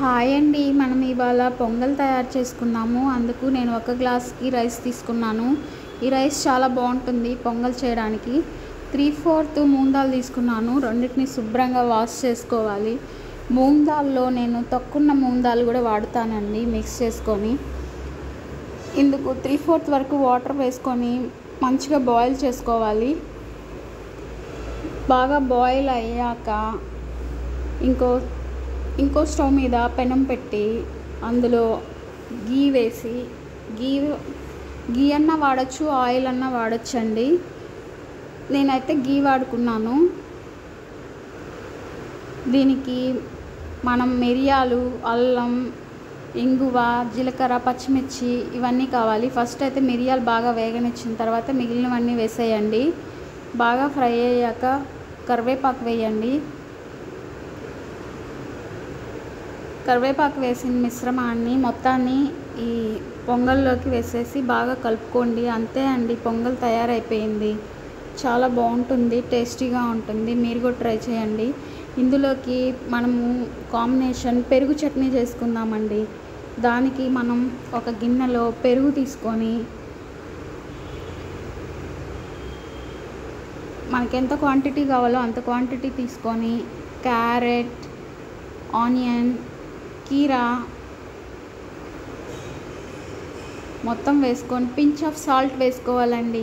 Hi అండి, మనం ఇవాళ పొంగల్ తయారు చేసుకున్నాము. అందుకు నేను ఒక గ్లాస్కి రైస్ తీసుకున్నాను. ఈ రైస్ చాలా బాగుంటుంది పొంగల్ చేయడానికి. 3/4 మూంగ్ దాల్ తీసుకున్నాను. రెండింటిని శుభ్రంగా వాష్ చేసుకోవాలి. మూంగ్ దాల్లో నేను తక్కువ మూంగ్ దాల్ కూడా వాడుతానండి మిక్స్ చేసుకొని. ఇందుకు 3/4 వరకు వాటర్ వేసుకొని మంచిగా బాయిల్ చేసుకోవాలి. బాగా బాయిల్ అయ్యాక ఇంకో స్టవ్ మీద పెనం పెట్టి అందులో గీ వేసి, గీ అన్నా వాడచ్చు, ఆయిల్ అన్నా వాడచ్చండి. నేనైతే గీ వాడుకున్నాను. దీనికి మనం మిరియాలు, అల్లం, ఇంగువ, జీలకర్ర, పచ్చిమిర్చి ఇవన్నీ కావాలి. ఫస్ట్ అయితే మిరియాలు బాగా వేగనిచ్చిన తర్వాత మిగిలినవన్నీ వేసేయండి. బాగా ఫ్రై అయ్యాక కరివేపాకు వేయండి. కరివేపాకు వేసిన మిశ్రమాన్ని మొత్తాన్ని ఈ పొంగల్లోకి వేసేసి బాగా కలుపుకోండి. అంతే అండి, పొంగల్ తయారైపోయింది. చాలా బాగుంటుంది, టేస్టీగా ఉంటుంది. మీరు కూడా ట్రై చేయండి. ఇందులోకి మనము కాంబినేషన్ పెరుగు చట్నీ చేసుకుందామండి. దానికి మనం ఒక గిన్నెలో పెరుగు తీసుకొని మనకి ఎంత క్వాంటిటీ కావాలో అంత క్వాంటిటీ తీసుకొని క్యారెట్, ఆనియన్, కీరా మొత్తం వేసుకొని పించ్ ఆఫ్ సాల్ట్ వేసుకోవాలండి.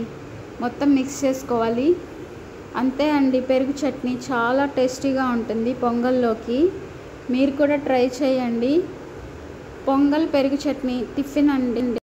మొత్తం మిక్స్ చేసుకోవాలి. అంతే అండి, పెరుగు చట్నీ చాలా టేస్టీగా ఉంటుంది పొంగల్లోకి. మీరు కూడా ట్రై చేయండి. పొంగల్ పెరుగు చట్నీ టిఫిన్ అండి.